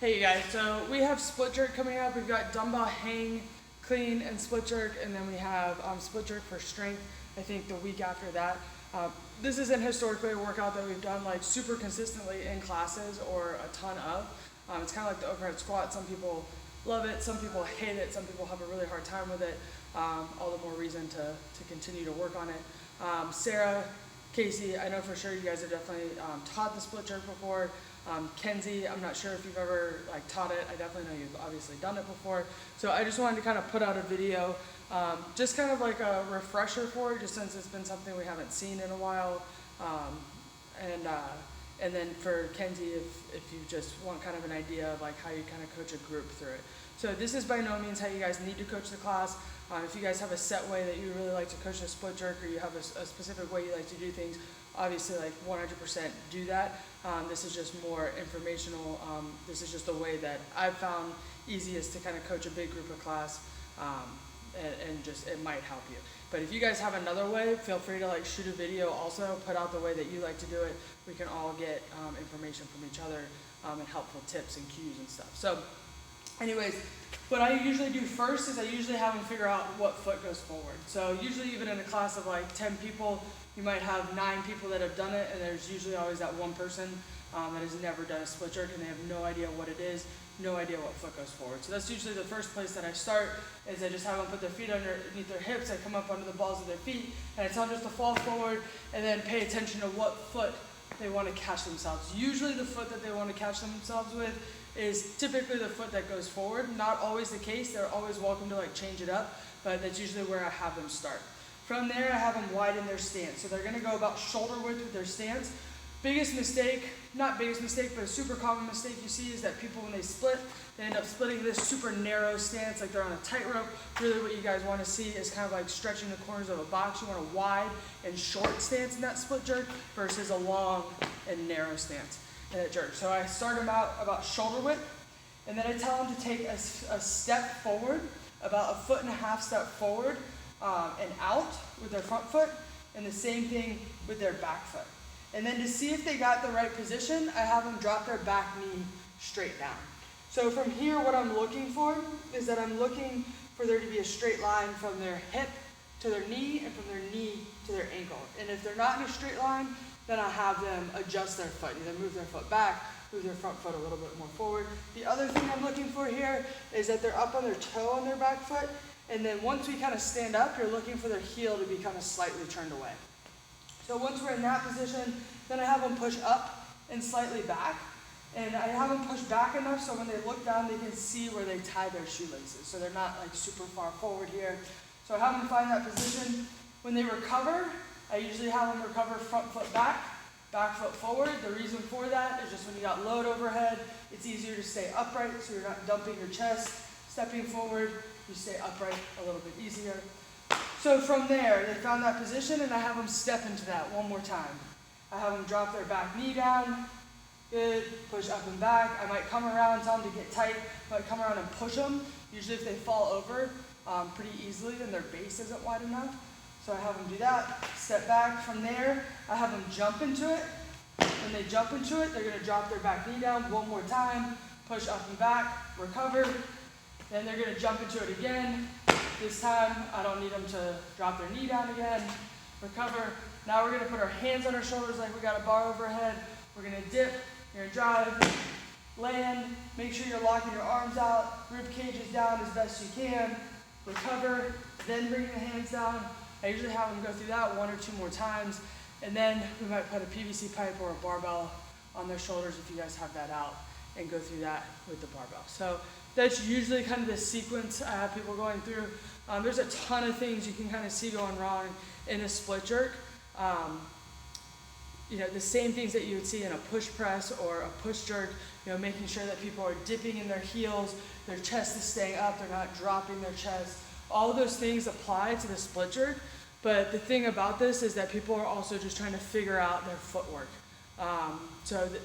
Hey you guys, so we have split jerk coming up. We've got dumbbell hang, clean, and split jerk, and then we have split jerk for strength, I think the week after that. This isn't historically a workout that we've done like super consistently in classes or a ton of. It's kind of like the overhead squat. Some people love it, some people hate it, some people have a really hard time with it. All the more reason to continue to work on it. Sarah, Casey, I know for sure you guys have definitely taught the split jerk before. Kenzie, I'm not sure if you've ever taught it. I definitely know you've obviously done it before. So I just wanted to kind of put out a video, just kind of like a refresher for it, just since it's been something we haven't seen in a while. And then for Kenzie, if you just want kind of an idea of like how you kind of coach a group through it. So this is by no means how you guys need to coach the class. If you guys have a set way that you really like to coach a split jerk, or you have a specific way you like to do things, obviously 100% do that. This is just more informational. This is just the way that I've found easiest to kind of coach a big group of class, and just it might help you. But if you guys have another way, feel free to shoot a video also, put out the way that you like to do it. We can all get information from each other and helpful tips and cues and stuff. So anyways, what I usually do first is I usually have them figure out what foot goes forward. So usually even in a class of 10 people, you might have 9 people that have done it, and there's usually always that one person that has never done a split jerk and they have no idea what it is, no idea what foot goes forward. So that's usually the first place that I start, is I just have them put their feet underneath their hips. I come up under the balls of their feet, and I tell them just to fall forward and then pay attention to what foot they want to catch themselves. Usually the foot that they want to catch themselves with is typically the foot that goes forward. Not always the case. They're always welcome to change it up, but that's usually where I have them start. From there, I have them widen their stance. So they're going to go about shoulder width with their stance. Biggest mistake, not biggest mistake, but a super common mistake you see is that people, when they split, they end up splitting this super narrow stance, like they're on a tightrope. Really what you guys want to see is kind of stretching the corners of a box. You want a wide and short stance in that split jerk versus a long and narrow stance in that jerk. So I start them out about shoulder width, and then I tell them to take a step forward, about 1.5 step forward, and out with their front foot, and the same thing with their back foot. And then to see if they got the right position, I have them drop their back knee straight down. So from here, what I'm looking for is that I'm looking for there to be a straight line from their hip to their knee and from their knee to their ankle. And if they're not in a straight line, then I'll have them adjust their foot, either move their foot back, move their front foot a little bit more forward. The other thing I'm looking for here is that they're up on their toe on their back foot, and then once we kind of stand up, you're looking for their heel to be kind of slightly turned away. So once we're in that position, then I have them push up and slightly back. And I have them push back enough so when they look down, they can see where they tie their shoelaces. So they're not super far forward here. So I have them find that position. When they recover, I usually have them recover front foot back foot forward. The reason for that is just when you got load overhead, it's easier to stay upright so you're not dumping your chest. Stepping forward, you stay upright a little bit easier. So from there, they found that position, and I have them step into that one more time. I have them drop their back knee down. Good. Push up and back. I might come around, tell them to get tight. I might come around and push them. Usually if they fall over pretty easily, then their base isn't wide enough. So I have them do that. Step back. From there, I have them jump into it. When they jump into it, they're going to drop their back knee down one more time. Push up and back. Recover. Then they're going to jump into it again. This time, I don't need them to drop their knee down again. Recover. Now we're going to put our hands on our shoulders like we got a bar overhead. We're going to dip. You're going to drive. Land. Make sure you're locking your arms out. Rib cage is down as best you can. Recover. Then bring your hands down. I usually have them go through that 1 or 2 more times. And then we might put a PVC pipe or a barbell on their shoulders if you guys have that out, and go through that with the barbell. So that's usually kind of the sequence I have people going through. There's a ton of things you can kind of see going wrong in a split jerk. The same things that you would see in a push press or a push jerk, making sure that people are dipping in their heels, their chest is staying up, they're not dropping their chest. All of those things apply to the split jerk, but the thing about this is that people are also just trying to figure out their footwork.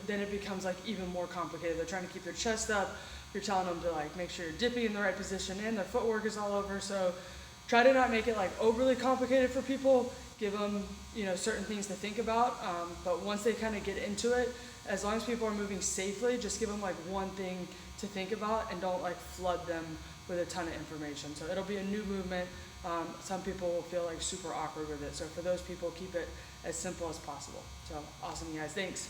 Then it becomes even more complicated. They're trying to keep their chest up. You're telling them to make sure you're dipping in the right position, and their footwork is all over. So try to not make it overly complicated for people. Give them certain things to think about. But once they kind of get into it, as long as people are moving safely, just give them like one thing to think about and don't like flood them with a ton of information. So it'll be a new movement. Some people will feel like super awkward with it. So for those people, keep it as simple as possible. So awesome, you guys. Thanks.